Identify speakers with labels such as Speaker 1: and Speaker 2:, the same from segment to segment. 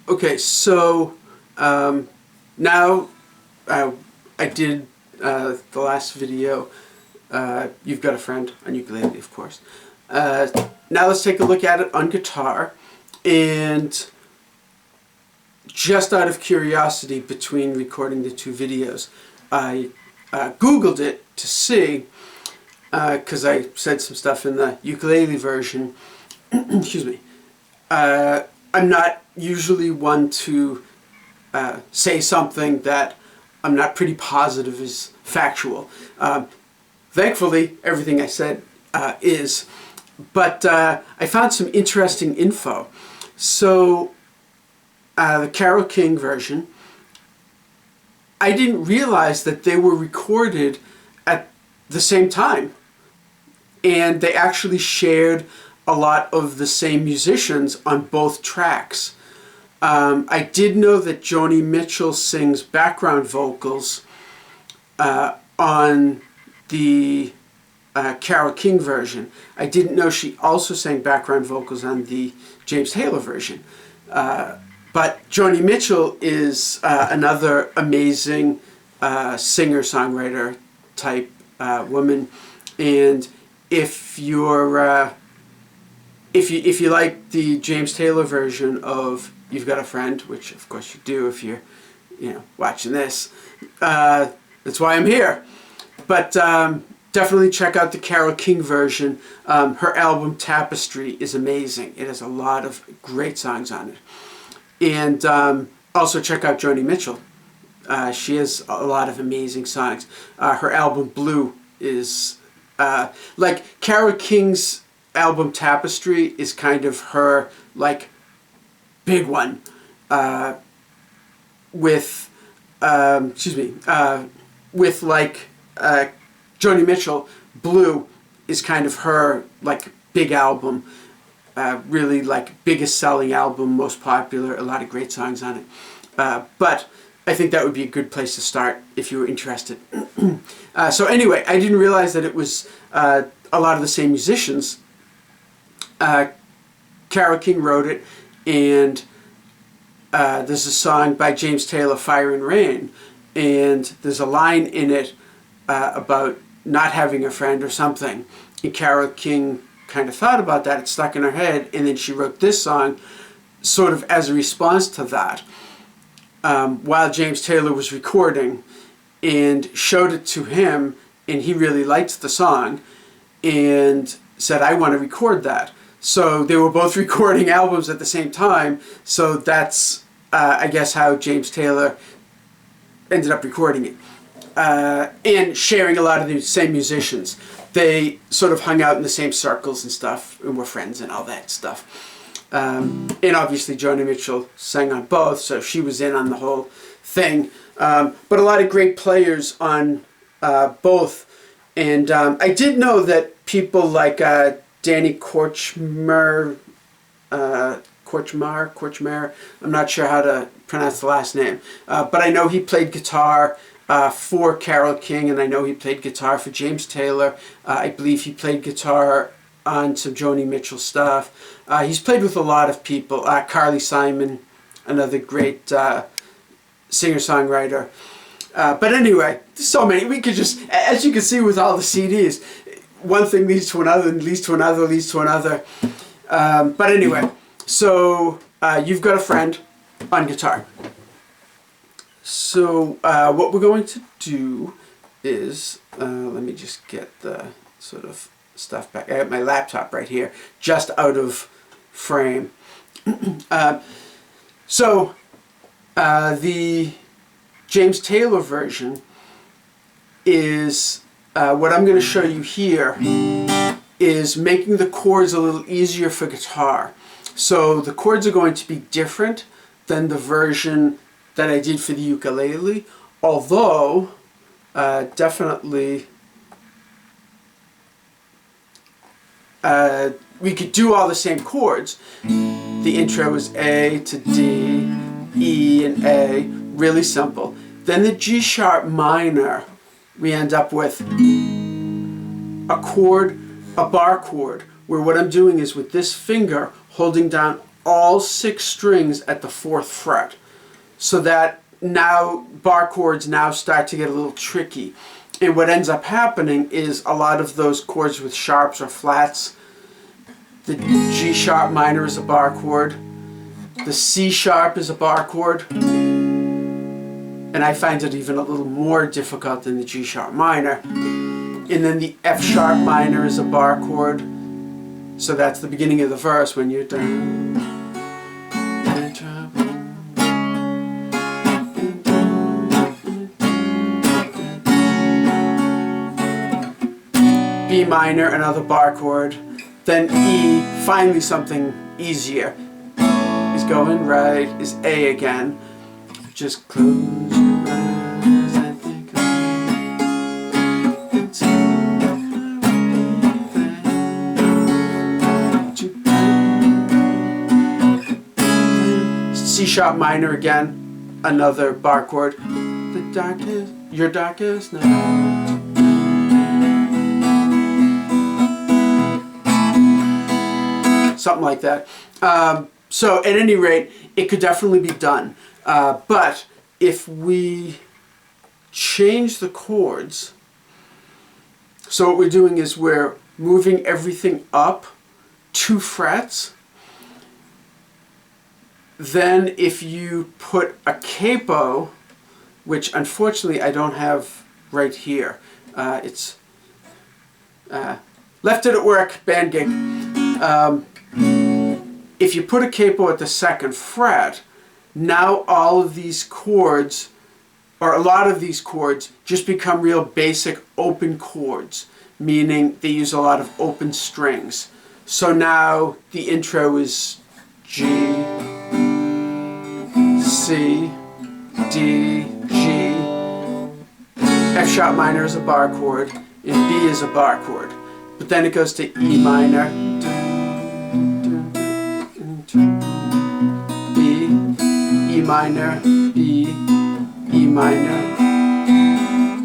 Speaker 1: Okay, so now I did the last video. You've Got a Friend on ukulele, of course. Now let's take a look at it on guitar. And just out of curiosity, between recording the two videos, I Googled it to see, because I said some stuff in the ukulele version. Excuse me. I'm not usually one to say something that I'm not pretty positive is factual. Thankfully, everything I said is. But I found some interesting info. So, the Carole King version, I didn't realize that they were recorded at the same time. And they actually shared a lot of the same musicians on both tracks. I did know that Joni Mitchell sings background vocals on the Carole King version. I didn't know she also sang background vocals on the James Taylor version. But Joni Mitchell is another amazing singer-songwriter type woman, and if you're if you like the James Taylor version of You've Got a Friend, which of course you do if you're watching this, that's why I'm here. But definitely check out the Carole King version. Her album Tapestry is amazing. It has a lot of great songs on it. And also check out Joni Mitchell. She has a lot of amazing songs. Her album Blue is like Carole King's album Tapestry is kind of her like big one. With with like Joni Mitchell, Blue is kind of her like big album. Really like biggest selling album, most popular, a lot of great songs on it. But I think that would be a good place to start if you were interested. So anyway, I didn't realize that it was a lot of the same musicians. Carole King wrote it, and there's a song by James Taylor, Fire and Rain, and there's a line in it about not having a friend or something. And Carole King kind of thought about that, it stuck in her head, and then she wrote this song sort of as a response to that while James Taylor was recording, and showed it to him, and he really liked the song and said, I want to record that. So they were both recording albums at the same time, so that's I guess how James Taylor ended up recording it. And sharing a lot of the same musicians. They sort of hung out in the same circles and stuff, and were friends and all that stuff. And obviously Joni Mitchell sang on both, so she was in on the whole thing. But a lot of great players on both. And I did know that people like Danny Korchmar, I'm not sure how to pronounce the last name, but I know he played guitar for Carole King, and I know he played guitar for James Taylor. I believe he played guitar on some Joni Mitchell stuff. He's played with a lot of people. Carly Simon, another great singer-songwriter. But anyway, there's so many. We could just, as you can see with all the CDs, one thing leads to another, and leads to another, leads to another. But anyway, so You've Got a Friend on guitar. So what we're going to do is, let me just get the sort of stuff back. I have my laptop right here, just out of frame. So the James Taylor version is, what I'm going to show you here is making the chords a little easier for guitar. So the chords are going to be different than the version that I did for the ukulele, although definitely we could do all the same chords. The intro is A to D, E and A, really simple. Then the G sharp minor, we end up with a chord, a bar chord, where what I'm doing is with this finger holding down all 6 strings at the 4th fret. So that now bar chords now start to get a little tricky. And what ends up happening is a lot of those chords with sharps or flats, the G sharp minor is a bar chord, the C sharp is a bar chord, and I find it even a little more difficult than the G sharp minor. And then the F sharp minor is a bar chord, so that's the beginning of the verse when you're done. B minor, another bar chord, then E, finally something easier, is going right, is A again. Just close your eyes and think of it. C sharp minor again, another bar chord. The darkest, your darkest night. Something like that. So at any rate, it could definitely be done. But if we change the chords, so what we're doing is we're moving everything up 2 frets. Then if you put a capo, which unfortunately I don't have right here, it's left it at work, band gig. If you put a capo at the 2nd fret, now all of these chords, or a lot of these chords, just become real basic open chords, meaning they use a lot of open strings. So now the intro is G, C, D, G, F sharp minor is a bar chord, and B is a bar chord. But then it goes to E minor, B, E minor, B, E minor,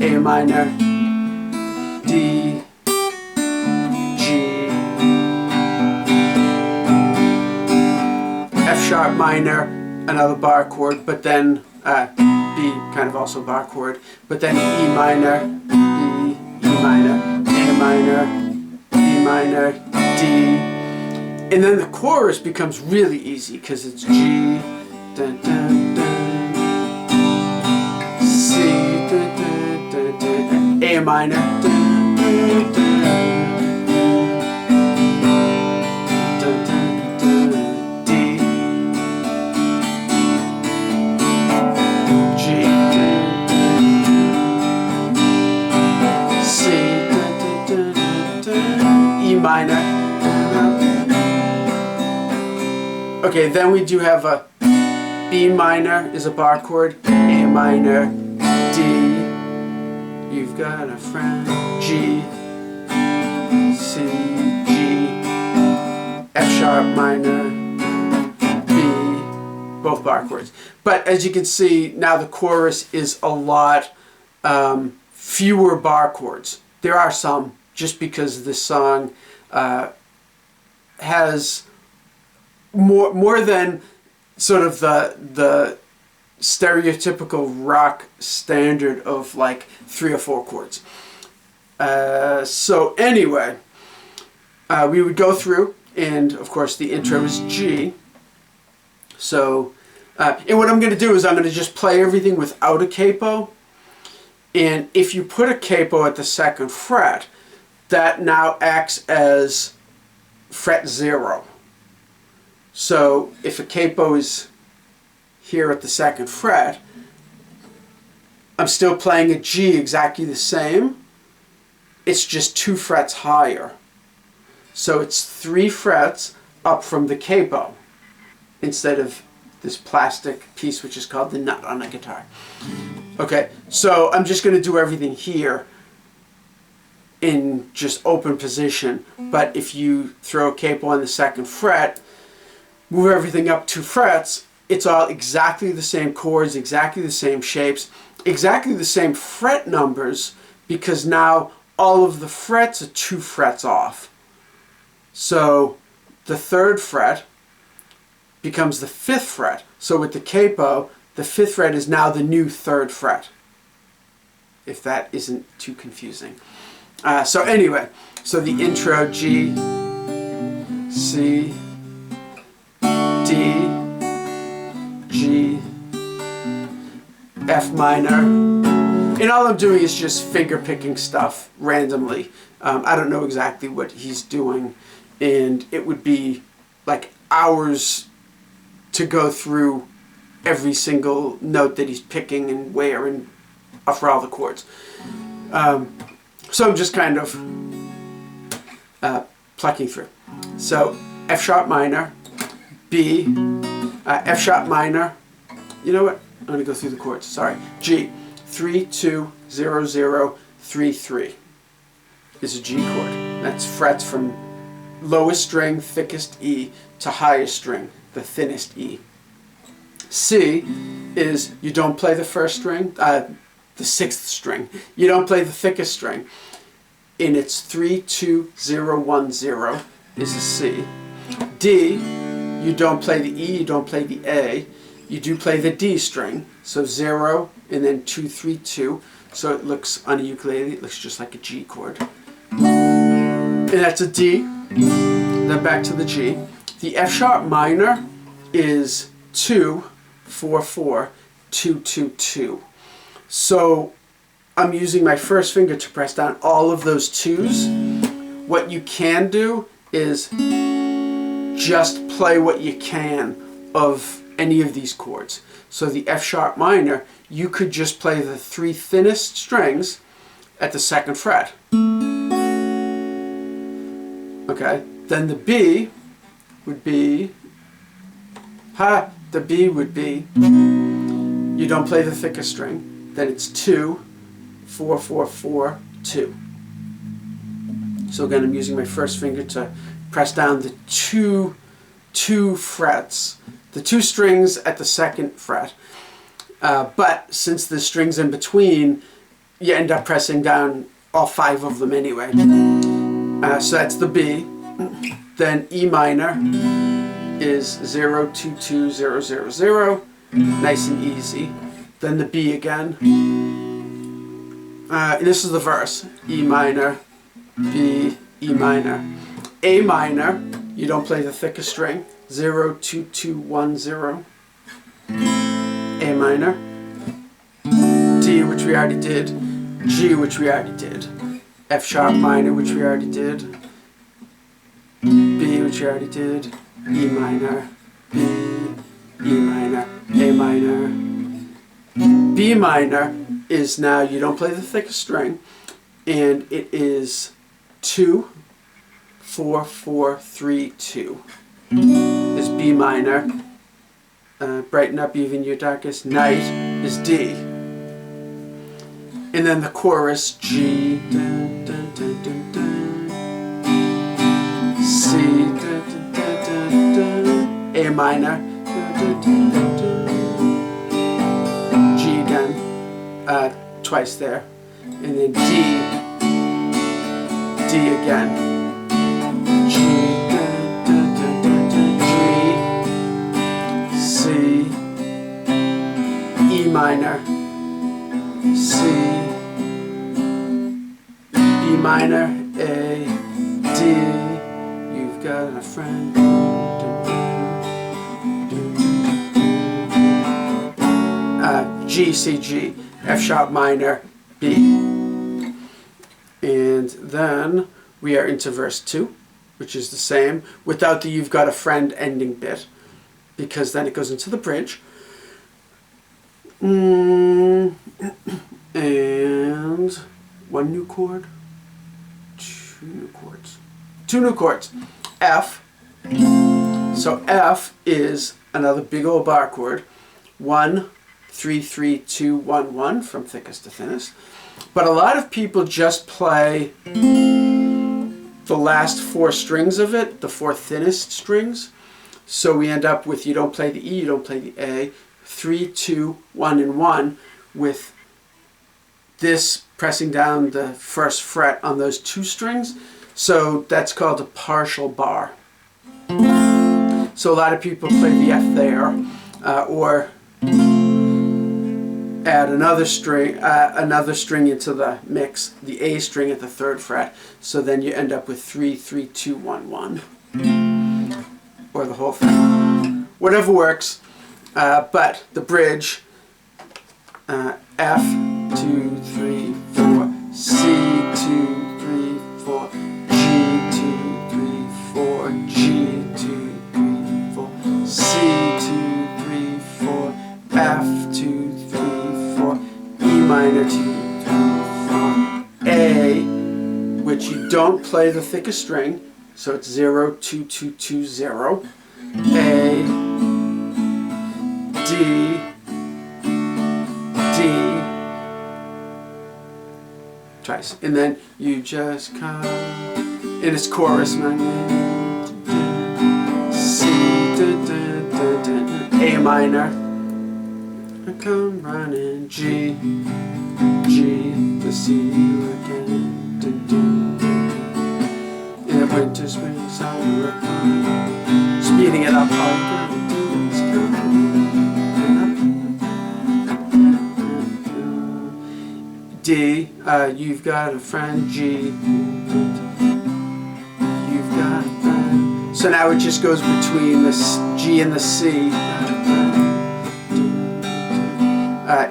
Speaker 1: A minor, D, G, F sharp minor, another bar chord, but then B, kind of also bar chord, but then E minor, B, E minor, A minor, B minor, D. And then the chorus becomes really easy because it's G, dun, dun, dun, C, dun, dun, dun, dun, A minor, dun, dun, dun, dun, dun, dun, D, G, dun, dun, C, dun, dun, dun, dun, E minor. Okay, then we do have a B minor is a bar chord, A minor, D, you've got a friend, G, C, G, F sharp minor, B, both bar chords. But as you can see, now the chorus is a lot fewer bar chords. There are some, just because this song has more than sort of the stereotypical rock standard of like 3 or 4 chords. So anyway, we would go through, and of course the intro is G. So, and what I'm going to do is I'm going to just play everything without a capo. And if you put a capo at the 2nd fret, that now acts as fret 0. So if a capo is here at the 2nd fret, I'm still playing a G exactly the same. It's just 2 frets higher. So it's 3 frets up from the capo instead of this plastic piece which is called the nut on a guitar. Okay, so I'm just going to do everything here in just open position. But if you throw a capo on the 2nd fret, move everything up 2 frets, it's all exactly the same chords, exactly the same shapes, exactly the same fret numbers, because now all of the frets are 2 frets off. So the 3rd fret becomes the 5th fret. So with the capo, the 5th fret is now the new 3rd fret, if that isn't too confusing. So anyway, so the intro: G, C, D, G, F minor. And all I'm doing is just finger picking stuff randomly. I don't know exactly what he's doing, and it would be like hours to go through every single note that he's picking and where and for all the chords. So I'm just kind of plucking through. So F sharp minor, B, F sharp minor. You know what? I'm going to go through the chords. Sorry. G, 3 2 0 0 3 3 is a G chord. That's frets from lowest string, thickest E, to highest string, the thinnest E. C is you don't play the first string, the 6th string. You don't play the thickest string. And it's 3 2 0 1 0 is a C. D, you don't play the E, you don't play the A. You do play the D string, so 0 and then 2 3 2. So it looks on a ukulele, it looks just like a G chord. And that's a D. Then back to the G. The F sharp minor is 2 4 4 2 2 2. So I'm using my first finger to press down all of those 2s. What you can do is just play what you can of any of these chords. So the F sharp minor, you could just play the 3 thinnest strings at the 2nd fret. Okay, then the B would be, the B would be, you don't play the thickest string, then it's 2 4 4 4 2. So again, I'm using my first finger to press down the two frets, the 2 strings at the 2nd fret. But since the strings in between, you end up pressing down all 5 of them anyway. So that's the B. Then E minor is 0 2 2 0 0 0, nice and easy. Then the B again. This is the verse. E minor, B, E minor. A minor, you don't play the thickest string. 0 2 2 1 0. A minor. D, which we already did. G, which we already did. F sharp minor, which we already did. B, which we already did. E minor. B, E minor. A minor. B minor is now you don't play the thickest string, and it is 2 4 4 3 2 is B minor. Brighten up even your darkest night is D. And then the chorus, G, dun, dun, dun, dun, dun, C, dun, dun, dun, dun, dun, A minor, dun, dun, dun, dun, dun, G again, twice there, and then D again, G, dun, dun, dun, dun, dun, G, C, E minor, C, B minor, A, D, you've got a friend. G, C, G, F sharp minor, B. And then we are into verse 2, which is the same, without the you've got a friend ending bit, because then it goes into the bridge. And one new chord, 2 new chords, 2 new chords. F. So F is another big old bar chord. 1 3 3 2 1 1 from thickest to thinnest. But a lot of people just play the last 4 strings of it, the 4 thinnest strings. So we end up with you don't play the E, you don't play the A, 3 2 1 and 1, with this pressing down the 1st fret on those 2 strings. So that's called a partial bar. So a lot of people play the F there, or add another string into the mix, the A string at the 3rd fret. So then you end up with 3, 3, 2, 1, 1, or the whole thing. Whatever works. But the bridge, F 2, 3, 4, C 2, 3, 4, G 2, 3, 4, G 2, 3, 4, C 2, 3, 4, F 2, 3, 4, E minor 2, 3, 4, A, which you don't play the thickest string, so it's 0, 2, 2, 2, 0, A, D, D, twice, and then you just come in its chorus, C, A minor, I come running, G, G, the C again, in the winter, spring, summer, speeding it up, all you gotta do is come. D, you've got a friend, G, you've got a friend. So now it just goes between the G and the C.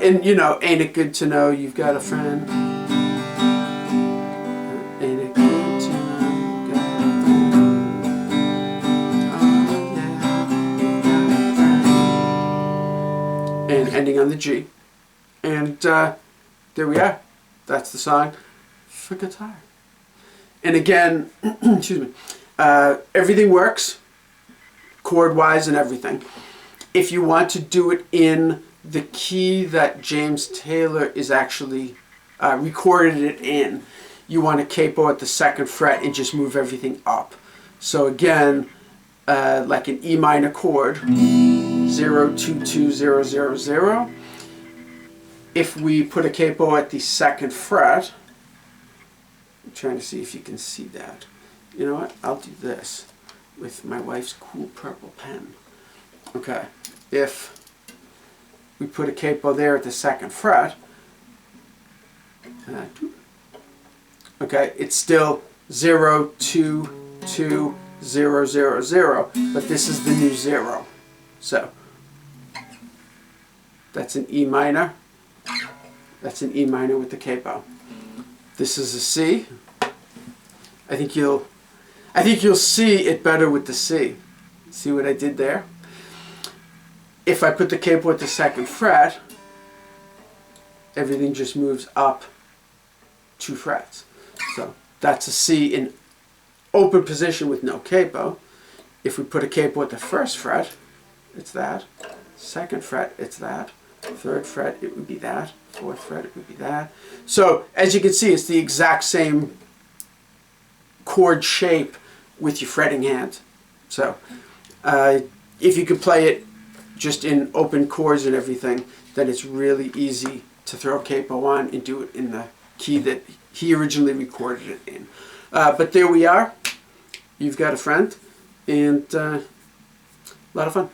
Speaker 1: And you know, ain't it good to know you've got a friend? Ain't it good to know you've got a friend? Oh yeah, you've got a friend. And ending on the G. And there we are. That's the song for guitar. And again, excuse me, everything works, chord-wise and everything. If you want to do it in the key that James Taylor is actually recorded it in, you want a capo at the 2nd fret and just move everything up. So again, like an E minor chord, 0, 2, 2, 0, 0, 0. If we put a capo at the 2nd fret, I'm trying to see if you can see that. You know what? I'll do this with my wife's cool purple pen. Okay. If we put a capo there at the 2nd fret, okay, it's still 0, 2, 2, 0, 0, 0, but this is the new 0. So that's an E minor. That's an E minor with the capo. This is a C. I think you'll see it better with the C. See what I did there? If I put the capo at the 2nd fret, everything just moves up 2 frets. So that's a C in open position with no capo. If we put a capo at the 1st fret, it's that. 2nd fret, it's that. 3rd fret, it would be that. 4th fret, it would be that. So as you can see, it's the exact same chord shape with your fretting hand. So if you could play it just in open chords and everything, then it's really easy to throw capo on and do it in the key that he originally recorded it in. But there we are. You've got a friend, and a lot of fun.